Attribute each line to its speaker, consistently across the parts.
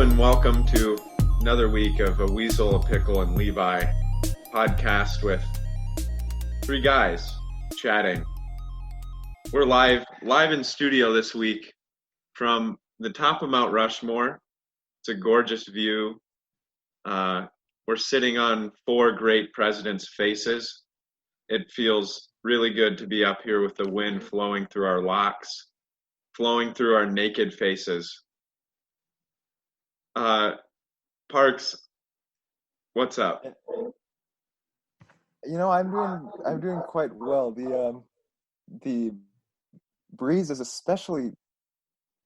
Speaker 1: and welcome to another week of A Weasel, a Pickle, and Levi podcast with three guys chatting. We're live in studio this week from the top of Mount Rushmore. It's a gorgeous view. We're sitting on four great presidents' faces. It feels really good to be up here with the wind flowing through our locks, flowing through our naked faces. Parks, what's up?
Speaker 2: You know, I'm doing quite well. The breeze is especially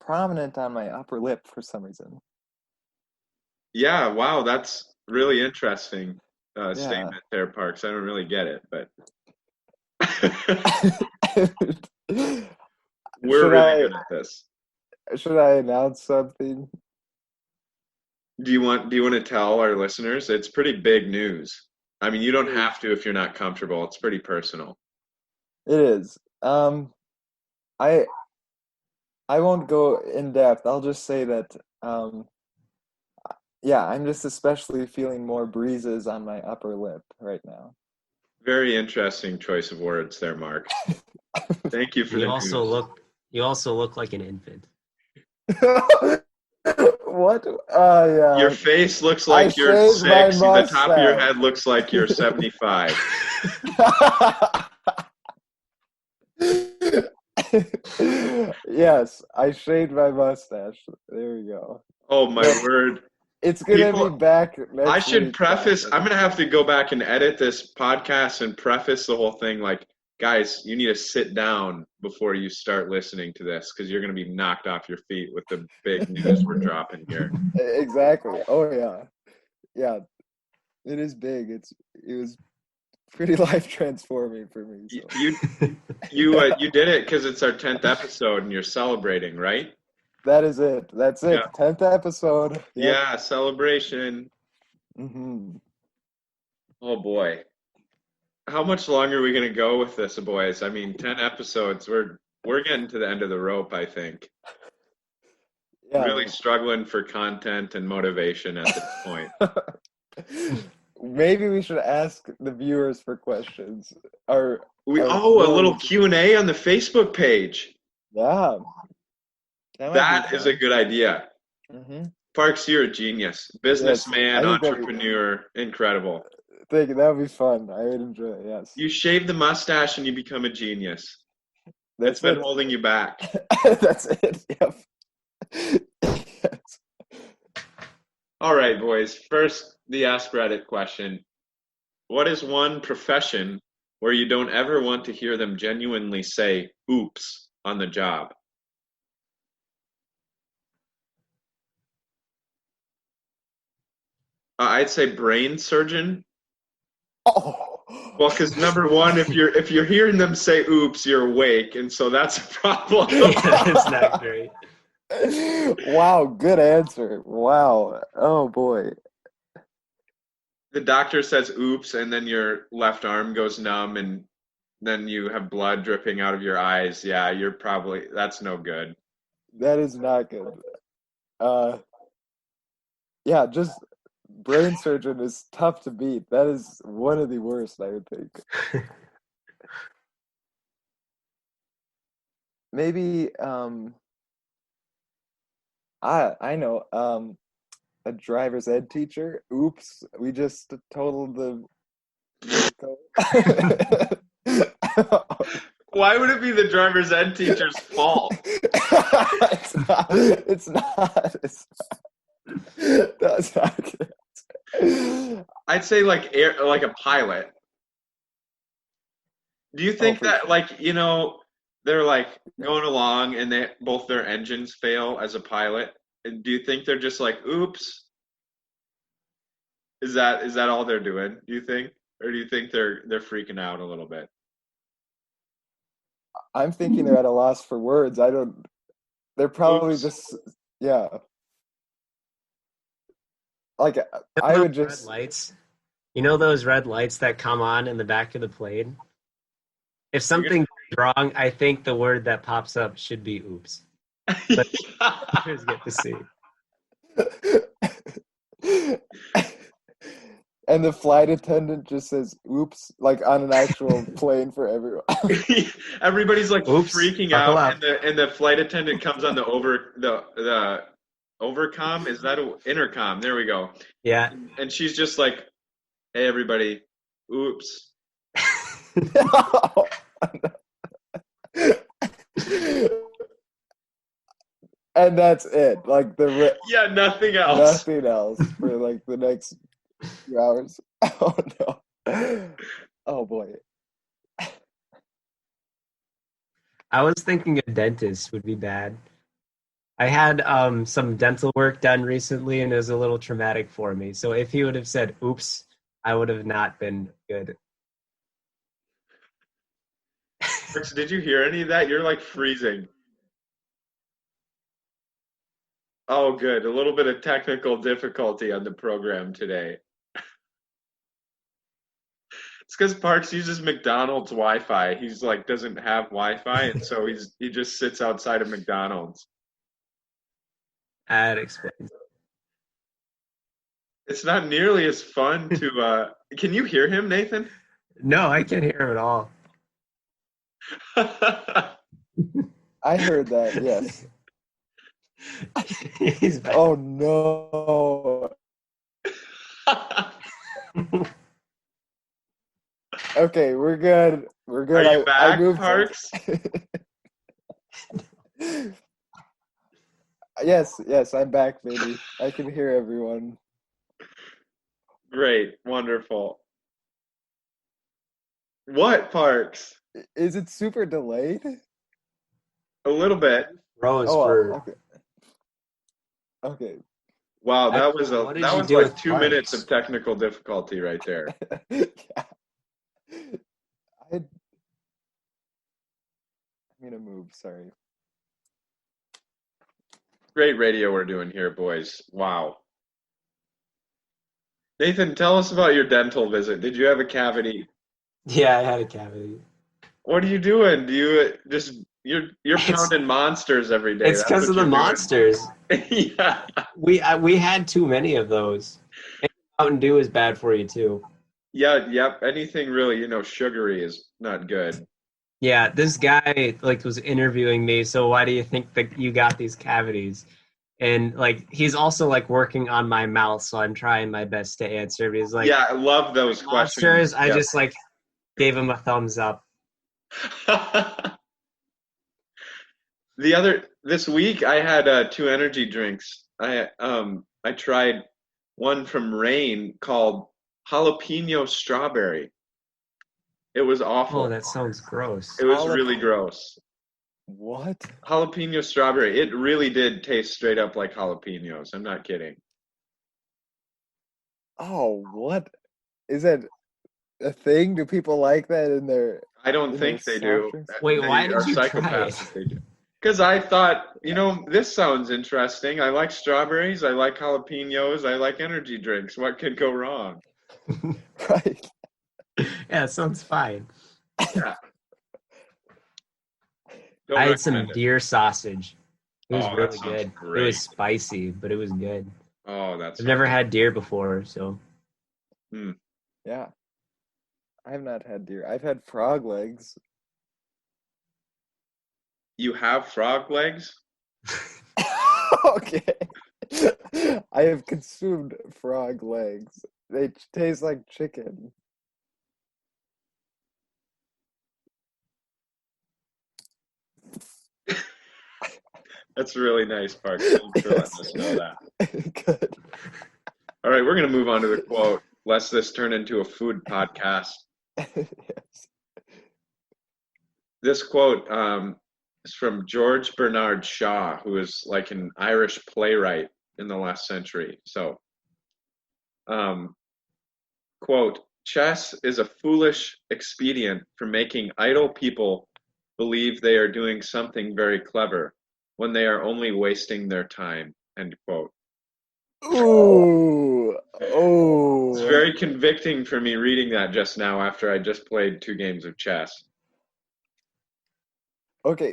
Speaker 2: prominent on my upper lip for some reason.
Speaker 1: Yeah, wow, that's really interesting statement there, Parks. I don't really get it, but we're really good at this.
Speaker 2: Should I announce something?
Speaker 1: Do you want to tell our listeners? It's pretty big news. I mean, you don't have to if you're not comfortable. It's pretty personal.
Speaker 2: It is. I won't go in depth. I'll just say that I'm just especially feeling more breezes on my upper lip right now.
Speaker 1: Very interesting choice of words there, Mark. Thank you for the news.
Speaker 3: You also look like an infant.
Speaker 2: What? Yeah.
Speaker 1: Your face looks like you're 6. The top of your head looks like you're 75.
Speaker 2: Yes, I shaved my mustache. There we go.
Speaker 1: Oh my word.
Speaker 2: It's going to be back next
Speaker 1: I should
Speaker 2: week.
Speaker 1: preface, I'm going to have to go back and edit this podcast and preface the whole thing like, guys, you need to sit down before you start listening to this because you're going to be knocked off your feet with the big news we're dropping here.
Speaker 2: Exactly. Oh, yeah. Yeah. It is big. It was pretty life transforming for me. So.
Speaker 1: You did it because it's our 10th episode and you're celebrating, right?
Speaker 2: That is it. That's it.
Speaker 1: Yeah.
Speaker 2: 10th episode. Yep.
Speaker 1: Yeah, celebration.
Speaker 2: Mm-hmm.
Speaker 1: Oh boy. How much longer are we going to go with this, boys? I mean, 10 episodes. We're getting to the end of the rope, I think.
Speaker 2: Yeah.
Speaker 1: Really struggling for content and motivation at this point.
Speaker 2: Maybe we should ask the viewers for questions. A
Speaker 1: little Q&A on the Facebook page.
Speaker 2: Yeah.
Speaker 1: That is a good idea.
Speaker 2: Mm-hmm.
Speaker 1: Parks, you're a genius. Businessman, entrepreneur, incredible.
Speaker 2: Thank you. That would be fun. I would enjoy it, yes.
Speaker 1: You shave the mustache and you become a genius. That's been holding you back.
Speaker 2: That's it, yep. Yes.
Speaker 1: All right, boys. First, the Ask Reddit question. What is one profession where you don't ever want to hear them genuinely say, oops, on the job? I'd say brain surgeon.
Speaker 2: Oh.
Speaker 1: Well, because number one, if you're hearing them say "oops," you're awake, and so that's a problem.
Speaker 3: It's not great.
Speaker 2: Wow, good answer. Wow. Oh boy.
Speaker 1: The doctor says "oops," and then your left arm goes numb, and then you have blood dripping out of your eyes. Yeah, that's no good.
Speaker 2: That is not good. Yeah, just. Brain surgeon is tough to beat. That is one of the worst, I would think. Maybe I know a driver's ed teacher. Oops, we just totaled the vehicle.
Speaker 1: Why would it be the driver's ed teacher's fault?
Speaker 2: It's not. That's not good.
Speaker 1: I'd say like a pilot. Do you think that they're like going along and both their engines fail as a pilot? And do you think they're just like, oops? Is that all they're doing? Do you think, or do you think they're freaking out a little bit?
Speaker 2: I'm thinking they're at a loss for words. They're probably just yeah. Like I would just
Speaker 3: red lights. You know those red lights that come on in the back of the plane? If something's wrong, I think the word that pops up should be oops. But viewers get to see.
Speaker 2: And the flight attendant just says, oops, like on an actual plane for everyone.
Speaker 1: Everybody's like
Speaker 3: Oops,
Speaker 1: freaking
Speaker 3: buckle
Speaker 1: out,
Speaker 3: up.
Speaker 1: and the flight attendant comes on the overcom. Is that a intercom? There we go.
Speaker 3: Yeah.
Speaker 1: And she's just like, "Hey, everybody, oops."
Speaker 2: And that's it. Like
Speaker 1: Yeah, nothing else.
Speaker 2: nothing else for like the next few hours. Oh no. Oh boy.
Speaker 3: I was thinking a dentist would be bad. I had some dental work done recently, and it was a little traumatic for me. So if he would have said "oops," I would have not been good.
Speaker 1: Brooks, did you hear any of that? You're like freezing. Oh, good. A little bit of technical difficulty on the program today. It's because Parks uses McDonald's Wi-Fi. He's like doesn't have Wi-Fi, and so he just sits outside of McDonald's.
Speaker 3: That explains.
Speaker 1: It's not nearly as fun to. Can you hear him, Nathan?
Speaker 3: No, I can't hear him at all.
Speaker 2: I heard that, yes.
Speaker 3: He's back.
Speaker 2: Oh no. Okay, we're good. We're good.
Speaker 1: Are you
Speaker 2: I
Speaker 1: back,
Speaker 2: moved
Speaker 1: Parks?
Speaker 2: Yes, I'm back, baby. I can hear everyone.
Speaker 1: Great, wonderful. What, Parks?
Speaker 2: Is it super delayed?
Speaker 1: A little bit.
Speaker 3: Rose
Speaker 2: Oh,
Speaker 3: for
Speaker 2: okay. Okay.
Speaker 1: Wow, that
Speaker 3: What did
Speaker 1: that
Speaker 3: you
Speaker 1: was
Speaker 3: do
Speaker 1: like
Speaker 3: with
Speaker 1: 2 minutes
Speaker 3: Parks?
Speaker 1: of technical difficulty right there.
Speaker 2: Yeah. I'm gonna move, sorry.
Speaker 1: Great radio we're doing here, boys. Wow. Nathan, tell us about your dental visit. Did you have a cavity?
Speaker 3: Yeah, I had a cavity.
Speaker 1: What are you doing? Do you just you're
Speaker 3: It's
Speaker 1: pounding monsters every day?
Speaker 3: it's
Speaker 1: That's
Speaker 3: because
Speaker 1: what
Speaker 3: of the
Speaker 1: you're
Speaker 3: monsters.
Speaker 1: doing. Yeah.
Speaker 3: We had too many of those. And Mountain Dew is bad for you too.
Speaker 1: Yeah, yep. Anything really, sugary is not good.
Speaker 3: Yeah, this guy like was interviewing me, so why do you think that you got these cavities? And like he's also like working on my mouth, so I'm trying my best to answer. But he's like,
Speaker 1: Yeah, I love those questions.
Speaker 3: monsters, I
Speaker 1: Yes.
Speaker 3: just like gave him a thumbs up.
Speaker 1: This week I had two energy drinks. I tried one from Rain called jalapeno strawberry. It was awful.
Speaker 3: Oh, that sounds gross.
Speaker 1: It was really gross.
Speaker 2: What?
Speaker 1: Jalapeno strawberry. It really did taste straight up like jalapenos. I'm not kidding.
Speaker 2: Oh, what? Is that a thing? Do people like that in their
Speaker 1: I don't
Speaker 2: in
Speaker 1: think
Speaker 2: their
Speaker 1: they do.
Speaker 2: soft drinks?
Speaker 3: Wait,
Speaker 1: They
Speaker 3: why did
Speaker 1: are
Speaker 3: you try
Speaker 1: psychopaths
Speaker 3: it?
Speaker 1: if they do. Because I thought, this sounds interesting. I like strawberries. I like jalapenos. I like energy drinks. What could go wrong?
Speaker 2: Right.
Speaker 3: Yeah, it sounds fine.
Speaker 1: Yeah. Don't
Speaker 3: I had some
Speaker 1: recommend it.
Speaker 3: deer sausage. It was
Speaker 1: Oh, that
Speaker 3: really
Speaker 1: sounds
Speaker 3: good. It
Speaker 1: great.
Speaker 3: was spicy, but it was good.
Speaker 1: Oh, that's
Speaker 3: I've never had deer before, so
Speaker 2: Yeah. I have not had deer. I've had frog legs.
Speaker 1: You have frog legs?
Speaker 2: Okay. I have consumed frog legs. They taste like chicken.
Speaker 1: That's really nice, Parks. Thanks for letting us know that.
Speaker 2: Good.
Speaker 1: All right, we're going to move on to the quote, lest this turn into a food podcast.
Speaker 2: Yes.
Speaker 1: This quote is from George Bernard Shaw, who is like an Irish playwright in the last century. So, quote, chess is a foolish expedient for making idle people believe they are doing something very clever when they are only wasting their time, end quote.
Speaker 2: Ooh. Oh.
Speaker 1: It's very convicting for me reading that just now after I just played 2 games of chess.
Speaker 2: Okay,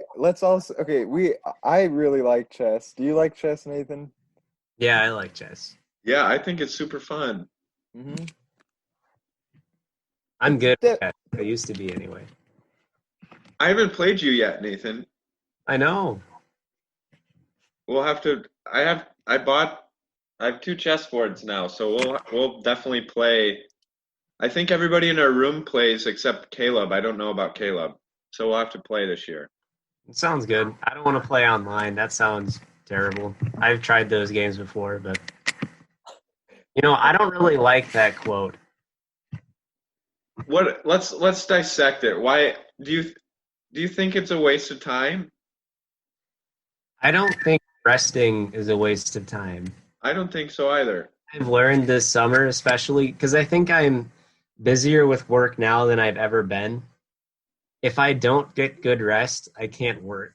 Speaker 2: I really like chess. Do you like chess, Nathan?
Speaker 3: yeah, I like chess.
Speaker 1: Yeah, I think it's super fun.
Speaker 2: Mm-hmm.
Speaker 3: I'm
Speaker 2: It's
Speaker 3: good
Speaker 2: de-
Speaker 3: at that. I used to be anyway.
Speaker 1: I haven't played you yet, Nathan.
Speaker 3: I know.
Speaker 1: We'll have to. I have 2 chessboards now, so we'll definitely play. I think everybody in our room plays except Caleb. I don't know about Caleb, so we'll have to play this year.
Speaker 3: It sounds good. I don't want to play online. That sounds terrible. I've tried those games before, but I don't really like that quote.
Speaker 1: What? Let's dissect it. Why do you think it's a waste of time?
Speaker 3: I don't think resting is a waste of time.
Speaker 1: I don't think so either.
Speaker 3: I've learned this summer, especially because I think I'm busier with work now than I've ever been. If I don't get good rest, I can't work.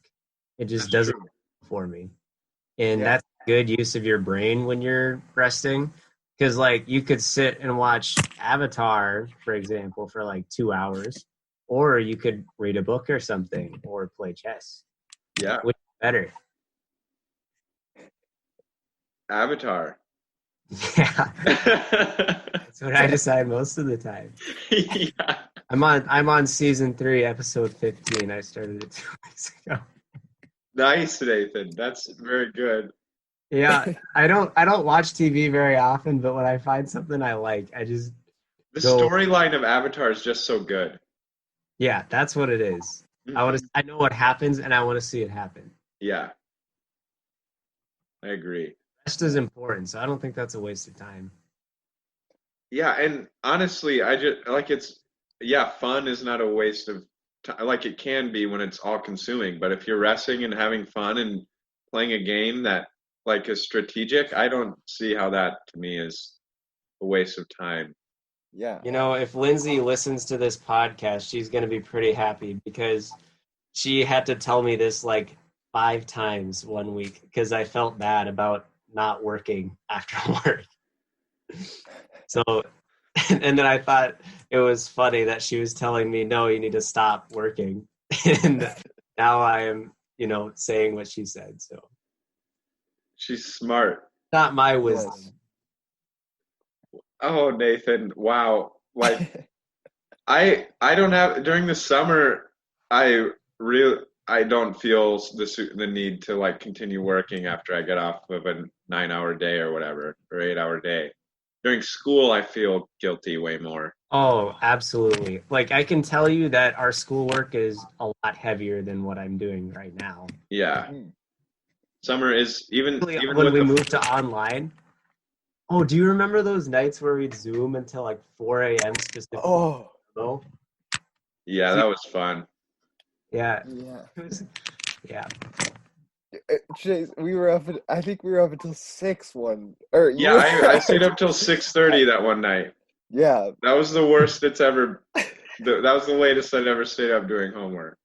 Speaker 3: It just
Speaker 1: That's
Speaker 3: doesn't
Speaker 1: true.
Speaker 3: work for me. And
Speaker 2: Yeah.
Speaker 3: that's good use of your brain when you're resting. Because, like, you could sit and watch Avatar, for example, for like 2 hours, or you could read a book or something, or play chess.
Speaker 1: Yeah,
Speaker 3: Which is better?
Speaker 1: Avatar.
Speaker 3: Yeah, that's what I decide most of the time.
Speaker 1: Yeah.
Speaker 3: I'm on season 3, episode 15. I started it 2 weeks ago.
Speaker 1: Nice, Nathan. That's very good.
Speaker 3: Yeah, I don't watch TV very often, but when I find something I like, I just
Speaker 1: The
Speaker 3: go.
Speaker 1: storyline of Avatar is just so good.
Speaker 3: Yeah, that's what it is.
Speaker 1: Mhm.
Speaker 3: I know what happens, and I want to see it happen.
Speaker 1: Yeah, I agree.
Speaker 3: Rest is important, so I don't think that's a waste of time.
Speaker 1: Yeah, and honestly, I just like fun is not a waste of time. Like it can be when it's all consuming, but if you're resting and having fun and playing a game that like is strategic, I don't see how that to me is a waste of time.
Speaker 2: Yeah.
Speaker 3: If Lindsay listens to this podcast, she's going to be pretty happy because she had to tell me this like 5 times one week because I felt bad about not working after work. So, and then I thought it was funny that she was telling me, no, you need to stop working. And now I am, saying what she said. So,
Speaker 1: She's smart.
Speaker 3: not my
Speaker 2: Yes.
Speaker 3: wisdom.
Speaker 1: Oh, Nathan, wow. Like I don't have during the summer I don't feel the need to like continue working after I get off of a 9-hour day or whatever or 8-hour day. During school, I feel guilty way more.
Speaker 3: Oh, absolutely. Like I can tell you that our schoolwork is a lot heavier than what I'm doing right now.
Speaker 1: Yeah,
Speaker 2: Mhm.
Speaker 1: summer is even
Speaker 3: When
Speaker 1: with
Speaker 3: we
Speaker 1: the
Speaker 3: moved to online. Oh, do you remember those nights where we'd Zoom until like 4 a.m. specifically?
Speaker 2: Oh,
Speaker 1: yeah, that was fun.
Speaker 3: Yeah.
Speaker 2: yeah.
Speaker 3: Yeah.
Speaker 2: Chase, I think we were up until 6 one. Or you
Speaker 1: Yeah,
Speaker 2: were.
Speaker 1: I stayed up till 6:30 that one night.
Speaker 2: Yeah.
Speaker 1: That was the worst it's ever. That was the latest I'd ever stayed up doing homework.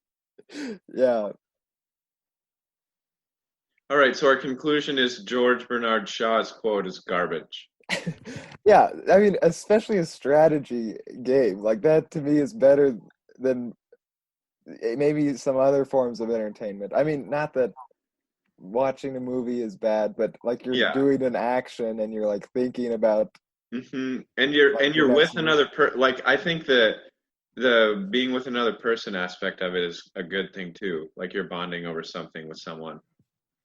Speaker 2: Yeah.
Speaker 1: All right, so our conclusion is George Bernard Shaw's quote is garbage.
Speaker 2: Yeah, I mean, especially a strategy game. Like that to me is better than maybe some other forms of entertainment. I mean, not that watching a movie is bad, but like you're
Speaker 1: Yeah.
Speaker 2: doing an action and you're like thinking about
Speaker 1: And you're
Speaker 2: like
Speaker 1: and
Speaker 2: your
Speaker 1: you're
Speaker 2: next
Speaker 1: with
Speaker 2: move.
Speaker 1: another like I think the being with another person aspect of it is a good thing too. Like you're bonding over something with someone.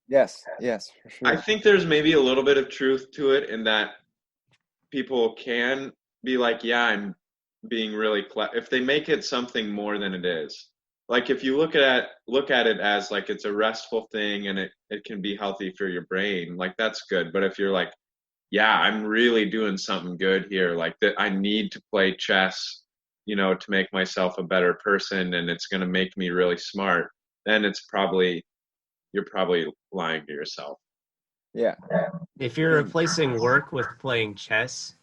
Speaker 2: Yes, for
Speaker 1: I
Speaker 2: sure.
Speaker 1: think there's maybe a little bit of truth to it in that people can be like, yeah, I'm being really clever if they make it something more than it is. Like if you look at it as like it's a restful thing and it can be healthy for your brain, like that's good. But if you're like, yeah, I'm really doing something good here, like that I need to play chess, to make myself a better person and it's going to make me really smart, then you're probably lying to yourself.
Speaker 2: Yeah.
Speaker 3: If you're replacing work with playing chess,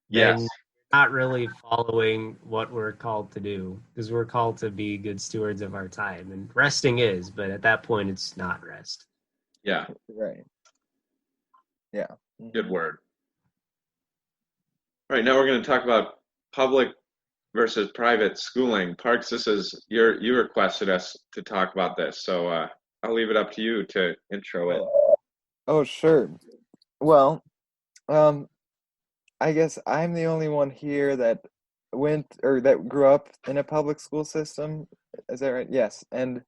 Speaker 3: then
Speaker 1: Yes.
Speaker 3: you're not really following what we're called to do because we're called to be good stewards of our time. And resting is, but at that point, it's not rest.
Speaker 1: Yeah.
Speaker 2: Right. Yeah.
Speaker 1: Good word. All right, now we're going to talk about public versus private schooling. Parks, you requested us to talk about this, so I'll leave it up to you to intro it.
Speaker 2: Oh, sure. Well, I guess I'm the only one here that that grew up in a public school system. Is that right? Yes. And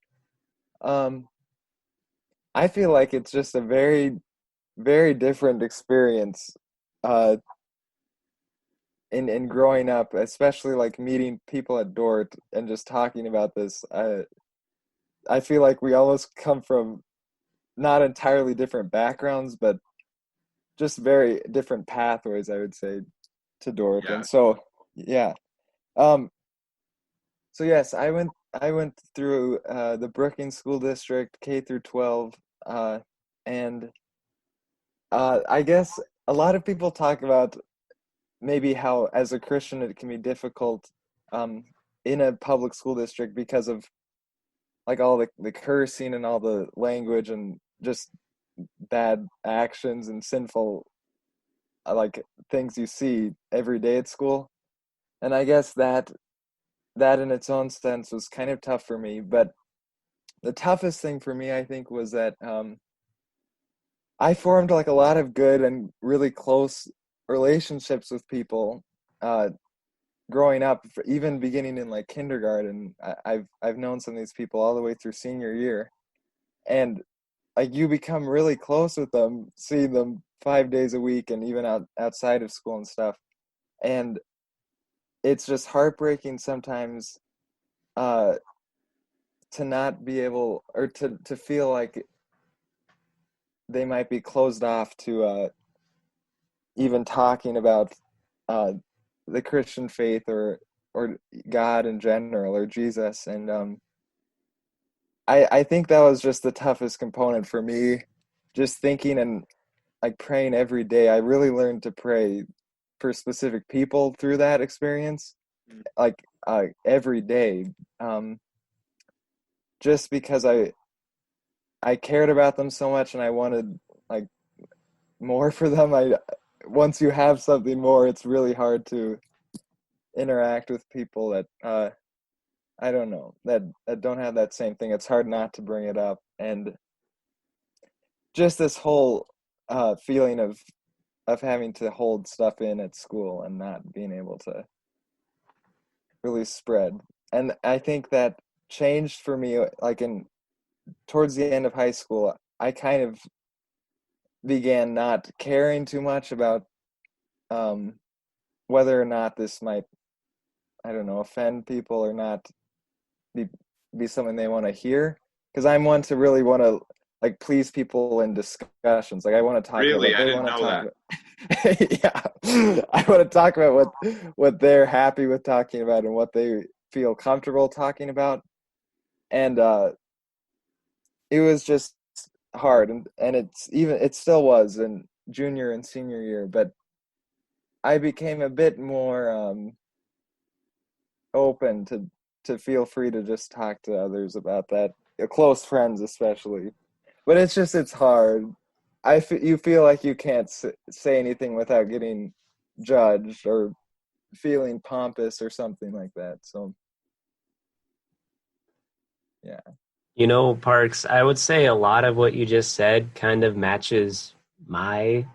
Speaker 2: I feel like it's just a very, very different experience in growing up, especially like meeting people at Dort and just talking about this. I feel like we almost come from not entirely different backgrounds, but just very different pathways, I would say, to Dort.
Speaker 1: Yeah.
Speaker 2: And so, yeah. So yes, I went through the Brookings School District K through 12, and I guess a lot of people talk about maybe how as a Christian it can be difficult in a public school district because of like all the cursing and all the language and just bad actions and sinful like things you see every day at school. And I guess that in its own sense was kind of tough for me, but the toughest thing for me I think was that I formed like a lot of good and really close relationships with people uh, growing up, even beginning in like kindergarten. I've known some of these people all the way through senior year, and like you become really close with them, seeing them 5 days a week, and even outside of school and stuff. And it's just heartbreaking sometimes uh, to not be able or to feel like they might be closed off to even talking about uh, the Christian faith or God in general or Jesus. And I think that was just the toughest component for me, just thinking and like praying every day. I really learned to pray for specific people through that experience, like every day, just because I cared about them so much and I wanted like more for them. I once you have something more, it's really hard to interact with people that I don't know that don't have that same thing. It's hard not to bring it up, and just this whole feeling of having to hold stuff in at school and not being able to really spread. And I think that changed for me like in towards the end of high school. I kind of began not caring too much about um, whether or not this might, I don't know, offend people or not be something they want to hear. Because I'm one to really want to like please people in discussions. Like I want to talk about
Speaker 1: Really?
Speaker 2: what
Speaker 1: I
Speaker 2: they
Speaker 1: didn't
Speaker 2: want to
Speaker 1: know
Speaker 2: talk
Speaker 1: that.
Speaker 2: about. Yeah, I want to talk about what they're happy with talking about and what they feel comfortable talking about. And it was just hard, and it still was in junior and senior year, but I became a bit more open to feel free to just talk to others about that, close friends especially. But it's hard. You feel like you can't say anything without getting judged or feeling pompous or something like that. So yeah.
Speaker 3: You know, Parks, I would say a lot of what you just said kind of matches my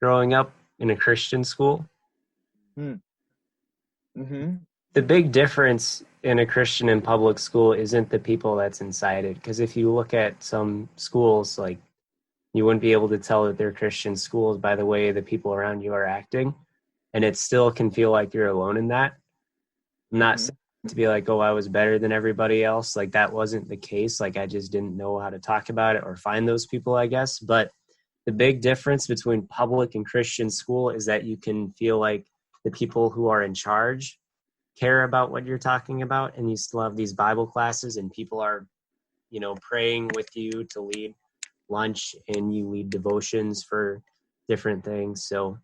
Speaker 3: growing up in a Christian school.
Speaker 2: Hmm. Mm-hmm.
Speaker 3: The big difference in a Christian and public school isn't the people that's inside it. Because if you look at some schools, like you wouldn't be able to tell that they're Christian schools by the way the people around you are acting. And it still can feel like you're alone in that. I'm not
Speaker 2: Mm-hmm.
Speaker 3: saying to be like, oh, I was better than everybody else. Like that wasn't the case. Like I just didn't know how to talk about it or find those people, I guess. But the big difference between public and Christian school is that you can feel like the people who are in charge care about what you're talking about, and you still have these Bible classes and people are, you know, praying with you to lead lunch and you lead devotions for different things. So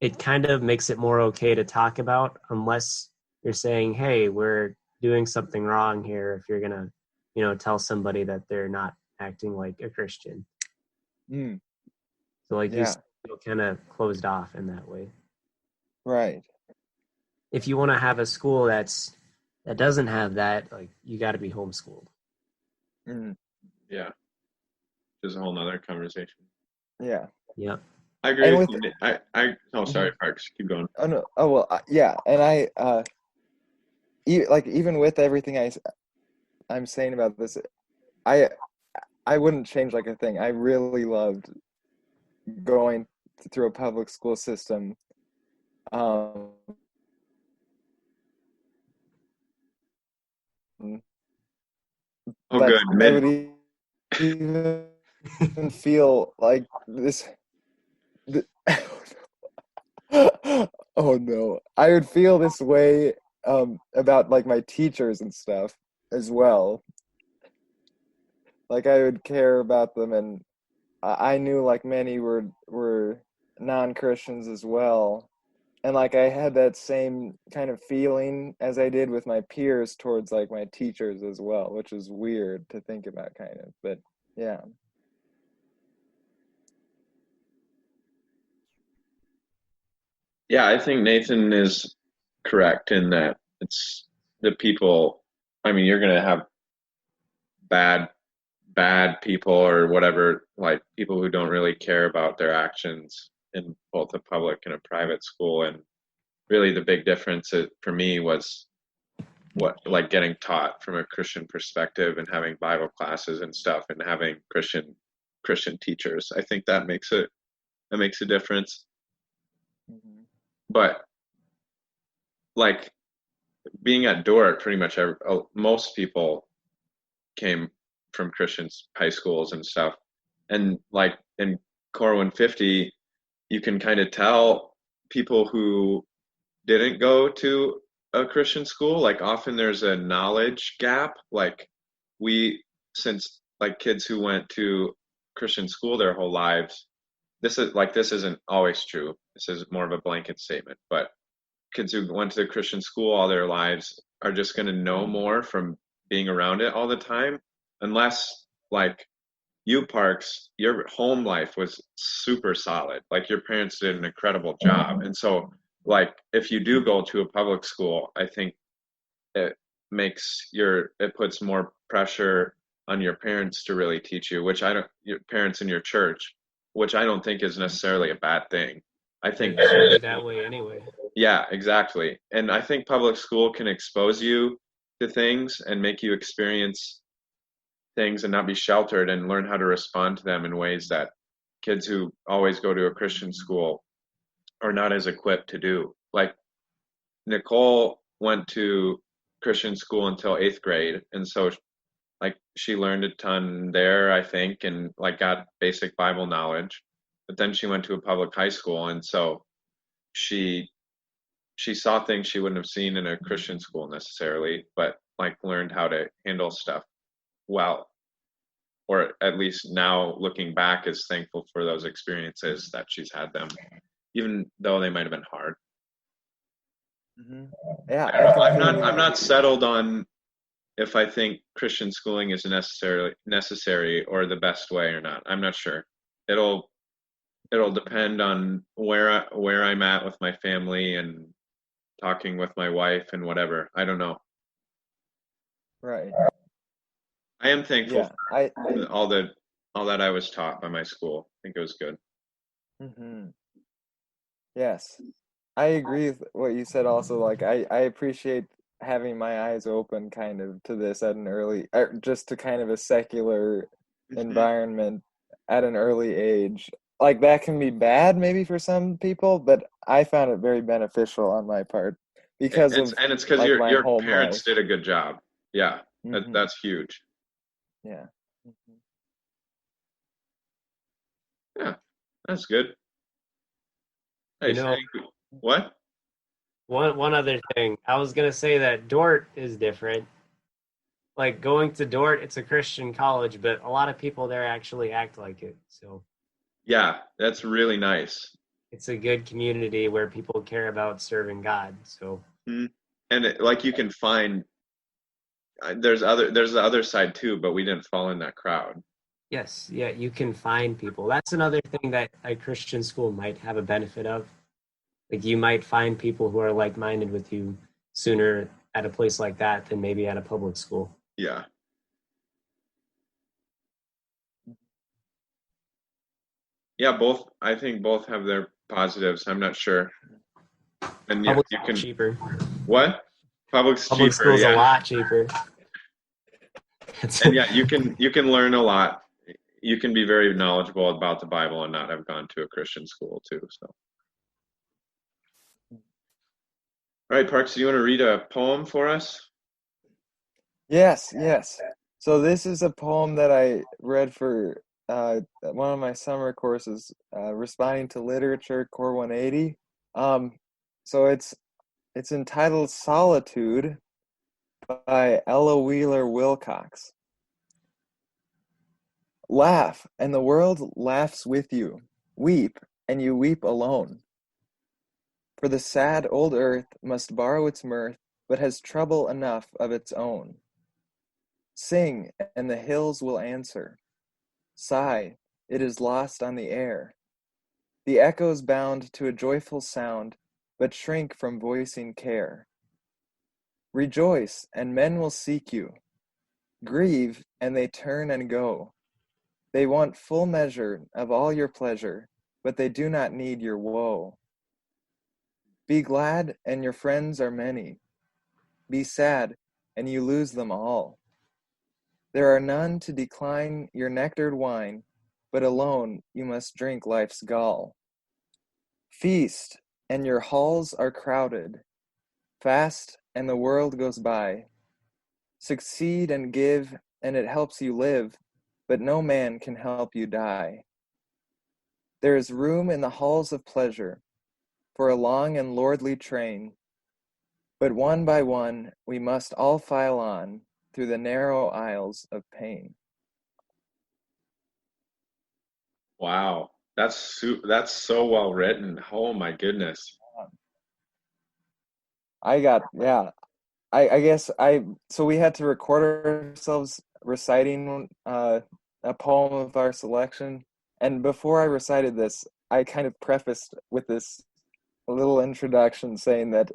Speaker 3: it kind of makes it more okay to talk about, unless you're saying, hey, we're doing something wrong here, if you're gonna, you know, tell somebody that they're not acting like a Christian.
Speaker 2: Mm.
Speaker 3: So like you
Speaker 2: Yeah.
Speaker 3: feel kind of closed off in that way.
Speaker 2: Right.
Speaker 3: If you want to have a school that doesn't have that, like you got to be homeschooled.
Speaker 2: Mm.
Speaker 1: Yeah. Just a whole nother conversation.
Speaker 2: Yeah.
Speaker 3: Yep.
Speaker 1: I agree
Speaker 2: And
Speaker 1: with
Speaker 2: with
Speaker 1: you. Oh, sorry, Parks. Keep going.
Speaker 2: oh no, oh well, yeah, and like even with everything I'm saying about this, I I wouldn't change like a thing. I really loved going through a public school system. Um,
Speaker 1: Oh, good.
Speaker 2: but I would even feel like this. th- oh no, I would feel this way about like my teachers and stuff as well. Like I would care about them, and I knew like many were non-Christians as well. And like I had that same kind of feeling as I did with my peers towards like my teachers as well, which is weird to think about kind of, but yeah.
Speaker 1: Yeah, I think Nathan is correct in that it's the people. I mean, you're gonna have bad, bad people or whatever, like people who don't really care about their actions in both a public and a private school. And really, the big difference for me was what like getting taught from a Christian perspective and having Bible classes and stuff and having Christian teachers. I think that makes a difference.
Speaker 2: Mhm.
Speaker 1: But like being at Dort, pretty much most people came from Christian high schools and stuff. And like in Core 150, you can kind of tell people who didn't go to a Christian school. Like often there's a knowledge gap. Like since like kids who went to Christian school their whole lives, this isn't always true. This is more of a blanket statement, but kids who went to the Christian school all their lives are just going to know more from being around it all the time, unless like you Parks, your home life was super solid. Like your parents did an incredible job, and so like if you do go to a public school, I think it it puts more pressure on your parents to really teach you, which I don't your parents in your church, which I don't think is necessarily a bad thing. I think
Speaker 3: It should be that way anyway.
Speaker 1: yeah, exactly. And I think public school can expose you to things and make you experience things and not be sheltered and learn how to respond to them in ways that kids who always go to a Christian school are not as equipped to do. Like Nicole went to Christian school until 8th grade, and so like she learned a ton there, I think, and like got basic Bible knowledge. But then she went to a public high school, and so she she saw things she wouldn't have seen in a Christian school necessarily, but like learned how to handle stuff well, or at least now looking back is thankful for those experiences that she's had them, even though they might have been hard.
Speaker 2: Hmm. Yeah,
Speaker 1: I'm not settled on if I think Christian schooling is necessary or the best way or not. I'm not sure. It'll it'll depend on where I'm at with my family and talking with my wife and whatever. I don't know.
Speaker 2: right.
Speaker 1: I am thankful
Speaker 2: Yeah,
Speaker 1: for all that I was taught by my school. I think it was good.
Speaker 2: hmm yes. I agree with what you said also. Like I appreciate having my eyes open kind of to this at an early just to kind of a secular
Speaker 1: Mhm.
Speaker 2: environment at an early age. Like that can be bad maybe for some people, but I found it very beneficial on my part because of
Speaker 1: It's because
Speaker 2: like my
Speaker 1: your
Speaker 2: home
Speaker 1: parents
Speaker 2: life.
Speaker 1: did a good job. Yeah,
Speaker 2: Hmm.
Speaker 1: that's huge.
Speaker 2: Yeah. Mhm.
Speaker 1: Yeah, that's good.
Speaker 3: You
Speaker 1: Nice.
Speaker 3: know,
Speaker 1: What?
Speaker 3: one other thing. I was gonna say that Dort is different. Like going to Dort, it's a Christian college, but a lot of people there actually act like it. So
Speaker 1: Yeah, that's really nice.
Speaker 3: it's a good community where people care about serving God. So
Speaker 1: Mhm. And like you can find there's the other side too, but we didn't fall in that crowd.
Speaker 3: yes, yeah, you can find people. That's another thing that a Christian school might have a benefit of. Like you might find people who are like-minded with you sooner at a place like that than maybe at a public school.
Speaker 1: Yeah. Yeah, both. I think both have their positives. I'm not sure. And yeah,
Speaker 3: Public
Speaker 1: you
Speaker 3: school's
Speaker 1: can
Speaker 3: cheaper.
Speaker 1: what? Public's
Speaker 3: Public
Speaker 1: cheaper.
Speaker 3: school's a
Speaker 1: Yeah,
Speaker 3: lot cheaper. It's,
Speaker 1: and yeah, you can learn a lot. You can be very knowledgeable about the Bible and not have gone to a Christian school too. So, all right, Parks, do you want to read a poem for us?
Speaker 2: Yes, yes. So this is a poem that I read for one of my summer courses, responding to literature, Core 180. Um, so it's entitled Solitude by Ella Wheeler Wilcox. Laugh, and the world laughs with you. Weep, and you weep alone. For the sad old earth must borrow its mirth, but has trouble enough of its own. Sing, and the hills will answer. Sigh, it is lost on the air. The echoes bound to a joyful sound, but shrink from voicing care. Rejoice, and men will seek you. Grieve, and they turn and go. They want full measure of all your pleasure, but they do not need your woe. Be glad, and your friends are many. Be sad, and you lose them all. There are none to decline your nectared wine, but alone you must drink life's gall. Feast, and your halls are crowded. Fast, and the world goes by. Succeed and give, and it helps you live, but no man can help you die. There is room in the halls of pleasure for a long and lordly train, but one by one we must all file on through the narrow aisles of pain.
Speaker 1: Wow, that's so well written. Oh my goodness.
Speaker 2: Yeah, I guess so we had to record ourselves reciting a poem of our selection. And before I recited this, I kind of prefaced with this little introduction saying that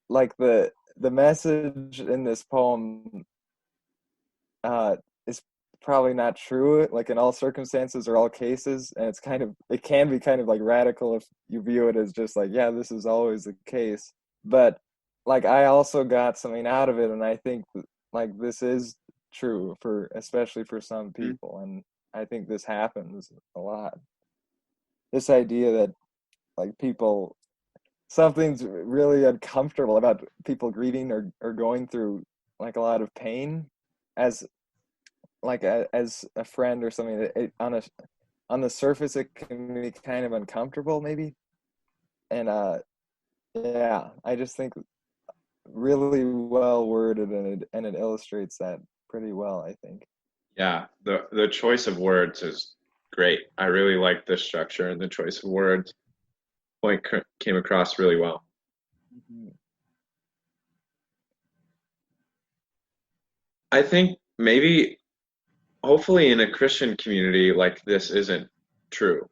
Speaker 2: like the message in this poem is probably not true, like in all circumstances or all cases, and it can be kind of like radical if you view it as just like, yeah, this is always the case. But like I also got something out of it, and I think like this is true for especially for some
Speaker 1: Mhm.
Speaker 2: people, and I think this happens a lot. This idea that like people something's really uncomfortable about people grieving or going through like a lot of pain as as a friend or something. On the surface it can be kind of uncomfortable maybe, and yeah, I just think really well worded, and it illustrates that pretty well, I think.
Speaker 1: Yeah, the choice of words is great. I really like the structure and the choice of words. Came across really well.
Speaker 2: Mhm.
Speaker 1: I think maybe, hopefully, in a Christian community like this isn't true.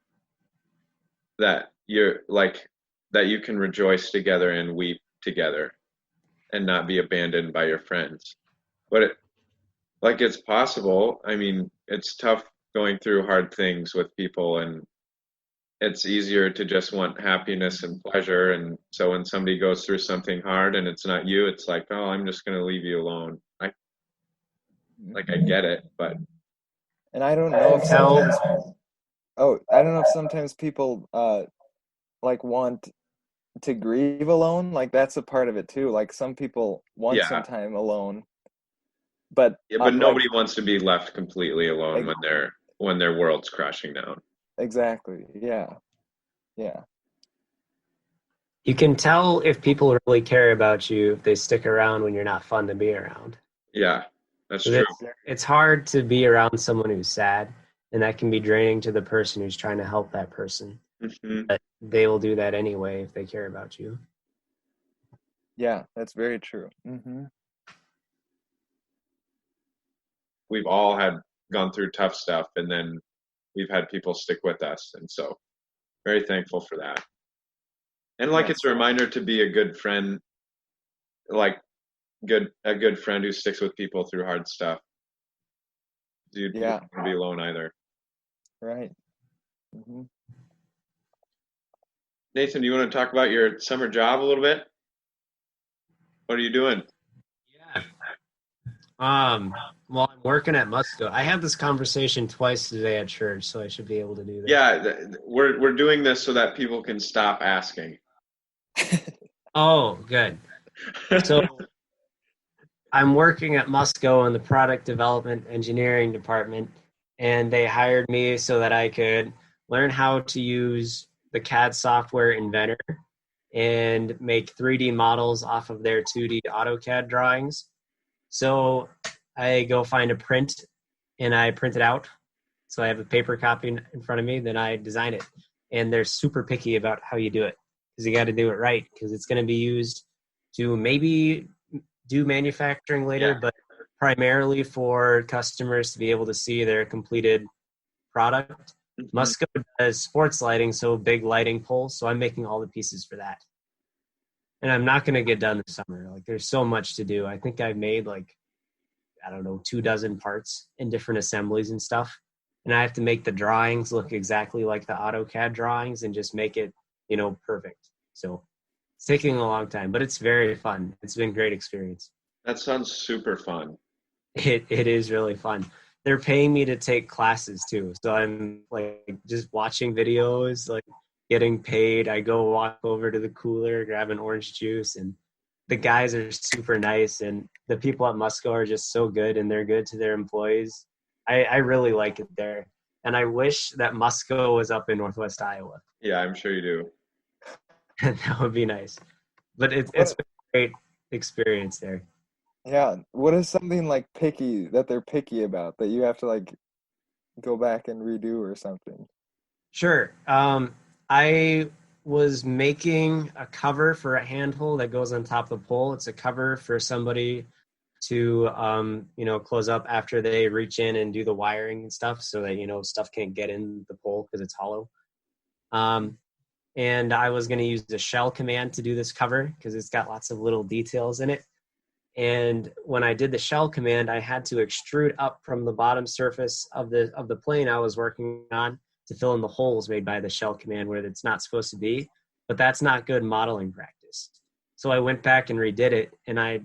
Speaker 1: That you're like that you can rejoice together and weep together and not be abandoned by your friends. But it's possible. I mean, it's tough going through hard things with people, and it's easier to just want happiness and pleasure. And so when somebody goes through something hard and it's not you, it's like, oh, I'm just going to leave you alone. I get it, but
Speaker 2: And I don't
Speaker 3: You
Speaker 2: know
Speaker 3: can
Speaker 2: if
Speaker 3: tell.
Speaker 2: sometimes I don't know if sometimes people like want to grieve alone. Like that's a part of it too. Like some people want some
Speaker 1: yeah,
Speaker 2: time alone, but
Speaker 1: yeah, but nobody
Speaker 2: like
Speaker 1: wants to be left completely alone
Speaker 2: ex-
Speaker 1: when their world's crashing down.
Speaker 2: exactly, yeah, yeah,
Speaker 3: You can tell if people really care about you if they stick around when you're not fun to be around.
Speaker 1: Yeah, that's
Speaker 3: 'Cause
Speaker 1: true.
Speaker 3: it's hard to be around someone who's sad, and that can be draining to the person who's trying to help that person.
Speaker 1: Hmm.
Speaker 3: But they will do that anyway if they care about you.
Speaker 2: yeah. That's very true.
Speaker 1: We've all had gone through tough stuff, and then we've had people stick with us, and so very thankful for that. And like it's
Speaker 2: Yes,
Speaker 1: a reminder to be a good friend, like a good friend who sticks with people through hard stuff. You don't
Speaker 2: yeah,
Speaker 1: want to be alone either.
Speaker 2: right. Mhm.
Speaker 1: Nathan, do you want to talk about your summer job a little bit? What are you doing?
Speaker 3: Yeah. Well, I'm working at Musco. I had this conversation twice today at church, so I should be able to do that.
Speaker 1: Yeah, we're doing this so that people can stop asking.
Speaker 3: Oh, good. So I'm working at Musco in the product development engineering department, and they hired me so that I could learn how to use the CAD software Inventor and make 3D models off of their 2D AutoCAD drawings. So I go find a print and I print it out. So I have a paper copy in front of me, then I design it. And they're super picky about how you do it because you got to do it right because it's going to be used to maybe do manufacturing later,
Speaker 1: Yeah.
Speaker 3: but primarily for customers to be able to see their completed product.
Speaker 1: Mm-hmm.
Speaker 3: Musco does sports lighting, so big lighting poles. So I'm making all the pieces for that. And I'm not going to get done this summer. Like there's so much to do. I think I've made like, I don't know, 24 parts in different assemblies and stuff. And I have to make the drawings look exactly like the AutoCAD drawings and just make it, perfect. So it's taking a long time, but it's very fun. It's been a great experience.
Speaker 1: That sounds super fun.
Speaker 3: It is really fun. They're paying me to take classes too. So I'm like just watching videos, like getting paid. I go walk over to the cooler, grab an orange juice, and the guys are super nice, and the people at Musco are just so good, and they're good to their employees. I really like it there. And I wish that Musco was up in Northwest Iowa.
Speaker 1: Yeah, I'm sure you do.
Speaker 3: That would be nice. But it's been a great experience there.
Speaker 2: Yeah. What is something like picky that they're picky about that you have to like go back and redo or something?
Speaker 3: Sure. I was making a cover for a handhold that goes on top of the pole. It's a cover for somebody to, close up after they reach in and do the wiring and stuff so that, stuff can't get in the pole because it's hollow. And I was going to use the shell command to do this cover because it's got lots of little details in it. And when I did the shell command, I had to extrude up from the bottom surface of the plane I was working on to fill in the holes made by the shell command where it's not supposed to be. But that's not good modeling practice. So I went back and redid it, and I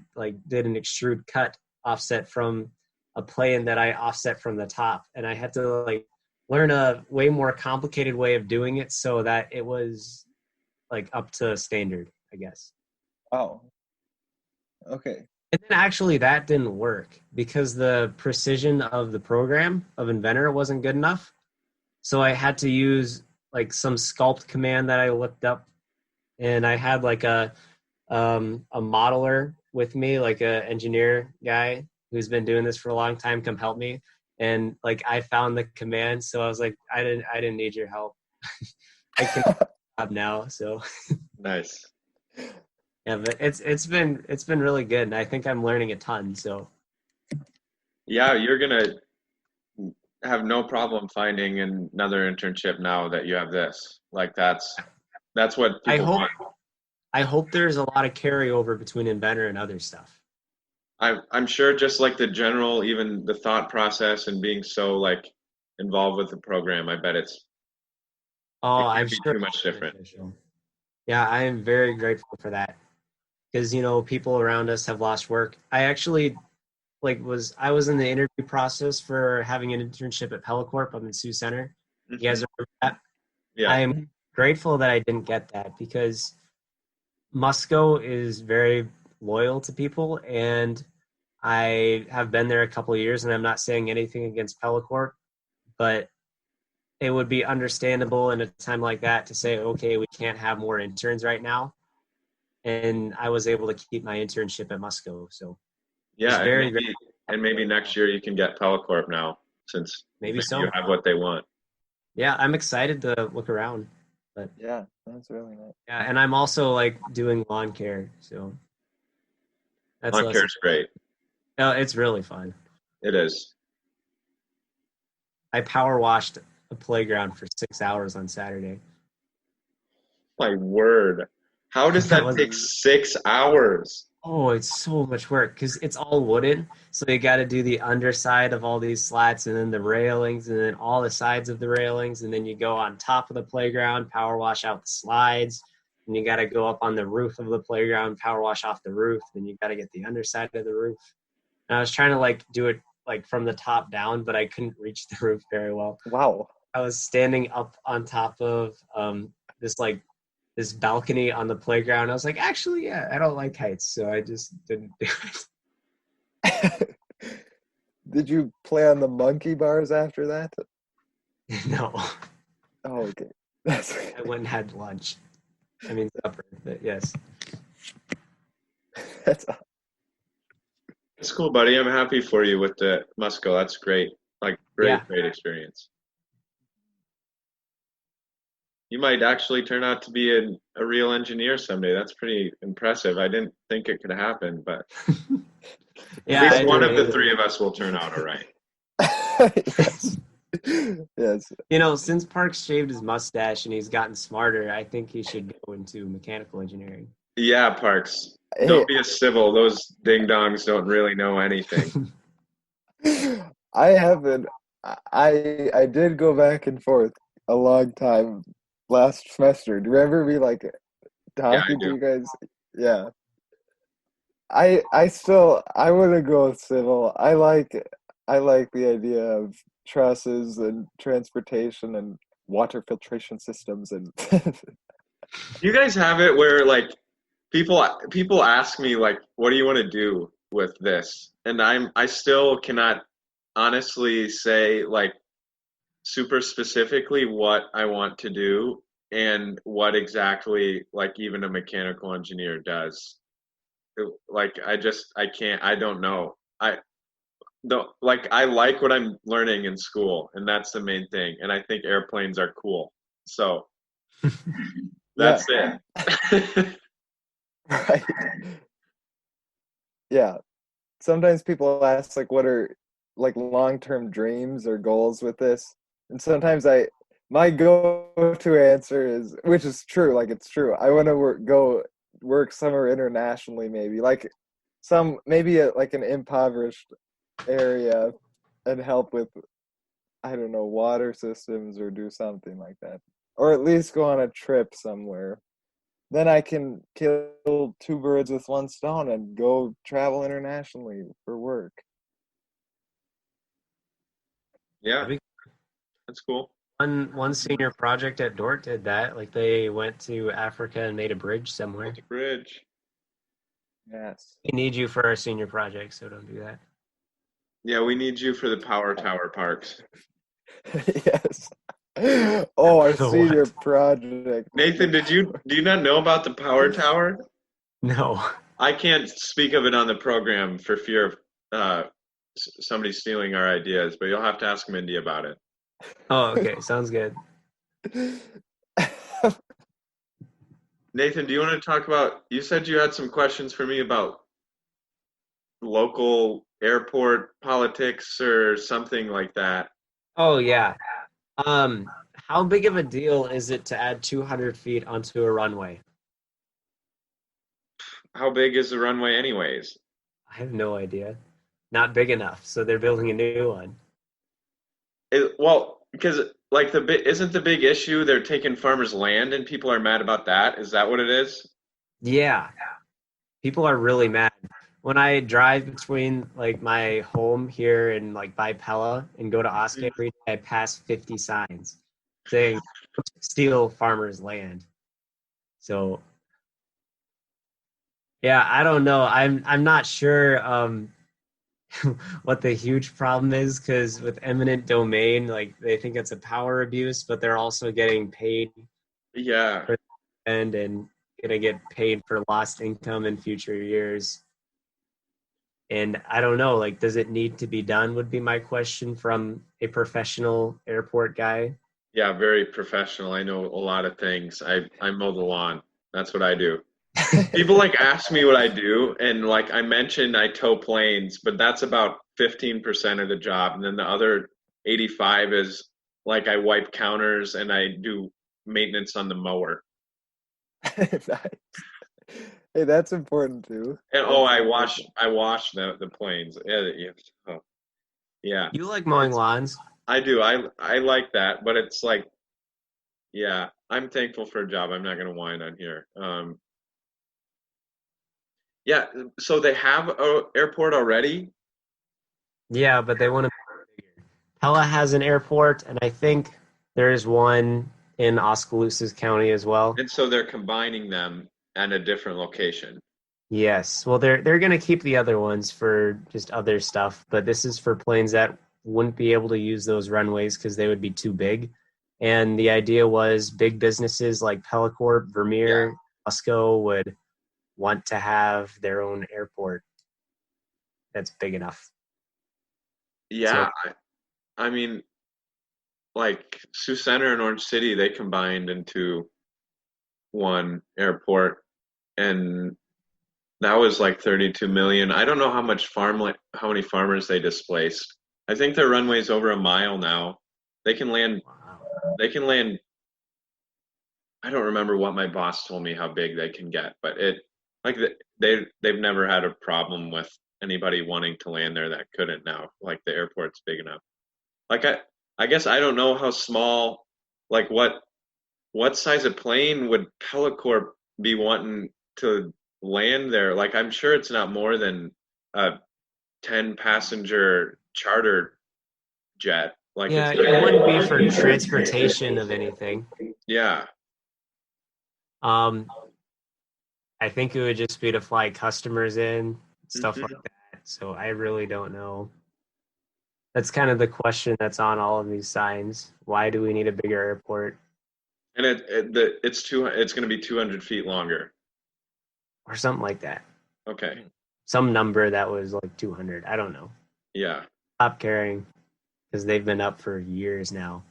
Speaker 3: did an extrude cut offset from a plane that I offset from the top, and I had to learn a way more complicated way of doing it so that it was up to standard, I guess.
Speaker 2: Oh. Okay.
Speaker 3: And then actually that didn't work because the precision of the program of Inventor wasn't good enough. So I had to use some sculpt command that I looked up, and I had a modeler with me, like a engineer guy who's been doing this for a long time, come help me. And I found the command, so I was like, I didn't need your help. I can job now. So
Speaker 1: Nice.
Speaker 3: yeah, but it's been really good, and I think I'm learning a ton. So
Speaker 1: Yeah, you're gonna have no problem finding another internship now that you have this. That's what people want.
Speaker 3: I hope there's a lot of carryover between Inventor and other stuff.
Speaker 1: I'm sure just like the general, even the thought process and being so involved with the program, I bet it
Speaker 3: I'm
Speaker 1: can't be
Speaker 3: sure
Speaker 1: too much different.
Speaker 3: beneficial. Yeah, I am very grateful for that because people around us have lost work. I actually I was in the interview process for having an internship at Pelicorp up in Sioux Center. You guys remember that?
Speaker 1: Yeah.
Speaker 3: I'm grateful that I didn't get that because Musco is very loyal to people, and I have been there a couple of years, and I'm not saying anything against Pelicorp, but it would be understandable in a time like that to say, okay, we can't have more interns right now. And I was able to keep my internship at Musco. So
Speaker 1: yeah, and maybe next year you can get Pelicorp now since
Speaker 3: maybe so.
Speaker 1: You have what they want.
Speaker 3: Yeah, I'm excited to look around. But
Speaker 2: yeah, that's really nice.
Speaker 3: Yeah, and I'm also doing lawn care, so that's
Speaker 1: Lawn care is great.
Speaker 3: No, it's really fun.
Speaker 1: It is.
Speaker 3: I power washed a playground for 6 hours on Saturday.
Speaker 1: My word. How does that take 6 hours?
Speaker 3: Oh, it's so much work because it's all wooden. So you got to do the underside of all these slats and then the railings and then all the sides of the railings. And then you go on top of the playground, power wash out the slides. And you got to go up on the roof of the playground, power wash off the roof. Then you got to get the underside of the roof. And I was trying to like do it like from the top down, but I couldn't reach the roof very well.
Speaker 2: Wow.
Speaker 3: I was standing up on top of this like this balcony on the playground. I was like, actually, yeah, I don't like heights, so I just didn't do it.
Speaker 2: Did you play on the monkey bars after that?
Speaker 3: No,
Speaker 2: Oh, okay. That's
Speaker 3: I went and had lunch. I mean supper, but yes.
Speaker 2: that's
Speaker 1: It's cool, buddy. I'm happy for you with the Musco. That's great. Like, great,
Speaker 3: Yeah.
Speaker 1: great experience. You might actually turn out to be a real engineer someday. That's pretty impressive. I didn't think it could happen, but
Speaker 3: Yeah,
Speaker 1: at
Speaker 3: I
Speaker 1: least one of the
Speaker 3: did.
Speaker 1: three of us will turn out all right.
Speaker 2: yes. Yes.
Speaker 3: You know, since Parks shaved his mustache and he's gotten smarter, I think he should go into mechanical engineering.
Speaker 1: Yeah, Parks.
Speaker 2: Hey,
Speaker 1: Don't be a civil. Those ding dongs don't really know anything.
Speaker 2: I haven't. I did go back and forth a long time last semester. Do you remember me like
Speaker 1: Yeah, I
Speaker 2: talking to
Speaker 1: do.
Speaker 2: you guys? Yeah. I want to go with civil. I like the idea of trusses and transportation and water filtration systems and
Speaker 1: You guys have it where like people ask me like, what do you want to do with this? And I still cannot honestly say like super specifically what I want to do and what exactly like even a mechanical engineer does. Like I can't I don't know. I like what I'm learning in school and that's the main thing. And I think airplanes are cool. So
Speaker 2: yeah,
Speaker 1: that's it.
Speaker 2: right. Yeah. Sometimes people ask like what are like long-term dreams or goals with this, and sometimes I my go-to answer is, which is true, like it's true, I want to go work somewhere internationally, maybe like some maybe like an impoverished area, and help with, I don't know, water systems or do something like that, or at least go on a trip somewhere. Then I can kill two birds with one stone and go travel internationally for work.
Speaker 1: Yeah,
Speaker 3: I think
Speaker 1: that's cool.
Speaker 3: one senior project at Dort did that. Like they went to Africa and made a bridge somewhere.
Speaker 1: Built a bridge.
Speaker 2: Yes.
Speaker 3: We need you for our senior project, so don't do that.
Speaker 1: Yeah, we need you for the power tower parks.
Speaker 2: Yes. Oh, our
Speaker 3: The
Speaker 2: senior
Speaker 3: what?
Speaker 2: project.
Speaker 1: Nathan, do you not know about the power tower?
Speaker 3: No.
Speaker 1: I can't speak of it on the program for fear of somebody stealing our ideas, but you'll have to ask Mindy about it.
Speaker 3: Oh, okay. Sounds good.
Speaker 1: Nathan, do you want to talk about? You said you had some questions for me about local airport politics or something like that.
Speaker 3: Oh yeah. How big of a deal is it to add 200 feet onto a runway?
Speaker 1: How big is the runway, anyways?
Speaker 3: I have no idea. Not big enough, so they're building a new one.
Speaker 1: Well, because like isn't the big issue they're taking farmers' land and people are mad about that? Is that what it is?
Speaker 3: Yeah, people are really mad. When I drive between like my home here and like by Pella and go to Oscar every day, I pass 50 signs saying "Don't steal farmers' land." So yeah, I don't know. I'm not sure what the huge problem is because with eminent domain, like they think it's a power abuse, but they're also getting paid
Speaker 1: Yeah.
Speaker 3: for the end and gonna get paid for lost income in future years. And I don't know, like, does it need to be done? Would be my question from a professional airport guy.
Speaker 1: Yeah, very professional. I know a lot of things. I mow the lawn. That's what I do. People like ask me what I do, and like I mentioned, I tow planes, but that's about 15% of the job, and then the other 85 is like I wipe counters and I do maintenance on the mower.
Speaker 2: Nice. Hey, that's important too.
Speaker 1: And
Speaker 2: That's
Speaker 1: I
Speaker 2: important.
Speaker 1: wash the planes. Yeah, yeah. Oh, yeah.
Speaker 3: You like mowing
Speaker 1: It's
Speaker 3: lawns?
Speaker 1: I do. I like that, but it's like, yeah, I'm thankful for a job. I'm not gonna whine on here. Yeah, so they have a airport already,
Speaker 3: Yeah, but they want to. Pella has an airport, and I think there is one in Oskaloosa County as well.
Speaker 1: and so they're combining them at a different location.
Speaker 3: Yes. Well, they're going to keep the other ones for just other stuff, but this is for planes that wouldn't be able to use those runways because they would be too big. And the idea was big businesses like Pellicorp,
Speaker 1: Yeah.
Speaker 3: Vermeer, Costco would want to have their own airport that's big enough. So
Speaker 1: Yeah, I mean, like Sioux Center and Orange City, they combined into one airport, and that was like 32 million. I don't know how many farmers they displaced. I think their runway's over a mile now. They can land.
Speaker 3: wow.
Speaker 1: They can land. I don't remember what my boss told me how big they can get, but like they've never had a problem with anybody wanting to land there that couldn't now. Like the airport's big enough. Like I guess I don't know how small, like what size of plane would Pellicorp be wanting to land there? Like I'm sure it's not more than a 10 passenger charter jet. Like
Speaker 3: Yeah,
Speaker 1: it's
Speaker 3: it wouldn't be for
Speaker 1: gonna,
Speaker 3: transportation of anything.
Speaker 1: yeah,
Speaker 3: Um, I think it would just be to fly customers in, stuff like
Speaker 1: hmm
Speaker 3: that. So I really don't know. That's kind of the question that's on all of these signs. Why do we need a bigger airport
Speaker 1: and it's going to be 200 feet longer.
Speaker 3: or something like that?
Speaker 1: Okay,
Speaker 3: Some number that was like 200. I don't know.
Speaker 1: yeah.
Speaker 3: Stop caring because they've been up for years now.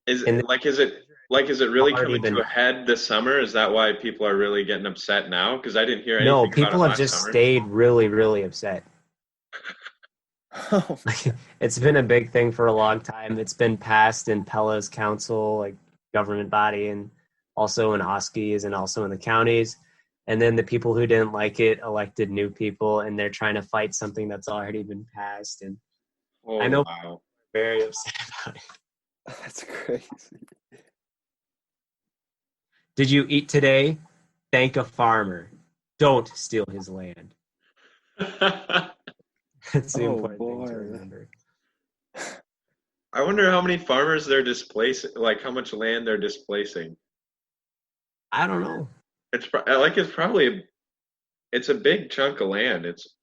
Speaker 3: And
Speaker 1: Is it
Speaker 3: they've
Speaker 1: really
Speaker 3: already
Speaker 1: coming to
Speaker 3: been.
Speaker 1: a head this summer? Is that why people are really getting upset now? Because I didn't hear
Speaker 3: No,
Speaker 1: anything about
Speaker 3: people
Speaker 1: it
Speaker 3: have
Speaker 1: last
Speaker 3: just
Speaker 1: summer.
Speaker 3: stayed really, really upset.
Speaker 2: Oh,
Speaker 3: It's been a big thing for a long time. It's been passed in Pella's council, like government body, and also in Oskies and also in the counties. And then the people who didn't like it elected new people, and they're trying to fight something that's already been passed. And I
Speaker 1: Oh
Speaker 3: know people
Speaker 1: wow.
Speaker 3: are very upset about it.
Speaker 2: that's crazy.
Speaker 3: Did you eat today? Thank a farmer. Don't steal his land. That's the
Speaker 2: Oh
Speaker 3: important thing to
Speaker 2: boy.
Speaker 3: remember.
Speaker 1: I wonder how many farmers they're displacing, like how much land they're displacing.
Speaker 3: I don't know.
Speaker 1: It's a big chunk of land. It's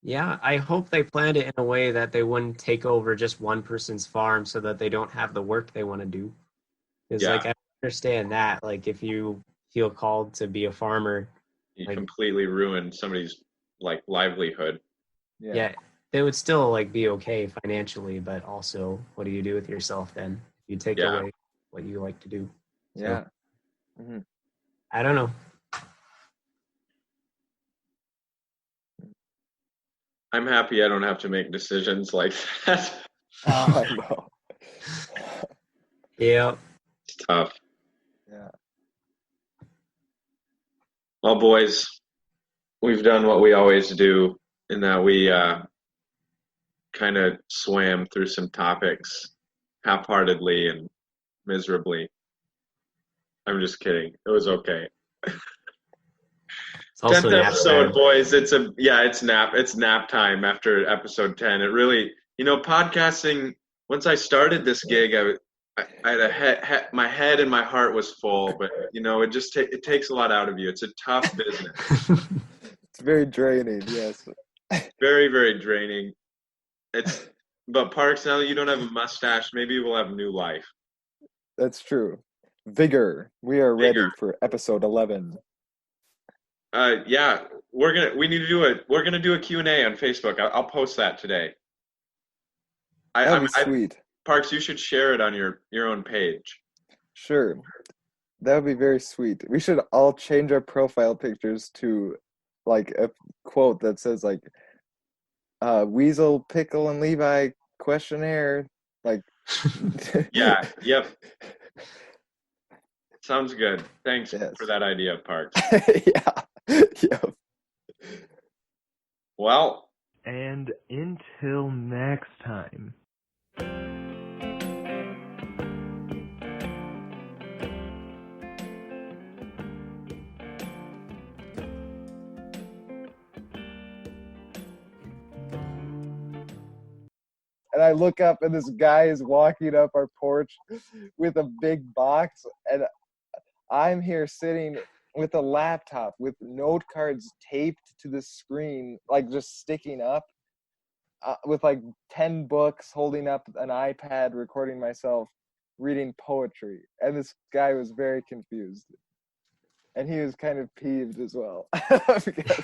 Speaker 3: Yeah, I hope they planned it in a way that they wouldn't take over just one person's farm so that they don't have the work they want to do. Because,
Speaker 1: yeah,
Speaker 3: like, I understand that. Like, if you feel called to be a farmer,
Speaker 1: you
Speaker 3: like,
Speaker 1: completely ruin somebody's like livelihood.
Speaker 2: Yeah.
Speaker 3: yeah, they would still, like, be okay financially, but also, what do you do with yourself then? If you take
Speaker 1: Yeah.
Speaker 3: away what you like to do. So,
Speaker 2: Yeah. Hmm.
Speaker 3: I don't know.
Speaker 1: I'm happy I don't have to make decisions like that.
Speaker 2: Oh, I know.
Speaker 3: Yeah.
Speaker 1: It's tough.
Speaker 2: Yeah.
Speaker 1: Well, boys, we've done what we always do in that we kind of swam through some topics half-heartedly and miserably. I'm just kidding. It was okay.
Speaker 3: It's also
Speaker 1: 10th
Speaker 3: nap
Speaker 1: episode,
Speaker 3: time.
Speaker 1: boys. It's nap time after episode 10. It really, podcasting. Once I started this gig, I had my head and my heart was full, but it takes a lot out of you. It's a tough business.
Speaker 2: It's very draining. Yes.
Speaker 1: Very, very draining. But Parks, now that you don't have a mustache, maybe we'll have new life.
Speaker 2: That's true. Vigor. We are
Speaker 1: Bigger.
Speaker 2: ready for episode 11.
Speaker 1: Yeah, we're gonna do a Q&A on Facebook. I'll post that today.
Speaker 2: That'd be sweet.
Speaker 1: Parks, you should share it on your own page.
Speaker 2: Sure. That would be very sweet. We should all change our profile pictures to like a quote that says like Weasel, Pickle, and Levi questionnaire. Like
Speaker 1: Yeah, yep. Sounds good. Thanks
Speaker 2: Yes.
Speaker 1: for that idea, Parks.
Speaker 2: Yeah. Yep.
Speaker 1: Well,
Speaker 4: And until next time.
Speaker 2: And I look up and this guy is walking up our porch with a big box, and I'm here sitting with a laptop with note cards taped to the screen, like just sticking up, with like 10 books, holding up an iPad, recording myself reading poetry. And this guy was very confused. And he was kind of peeved as well. Because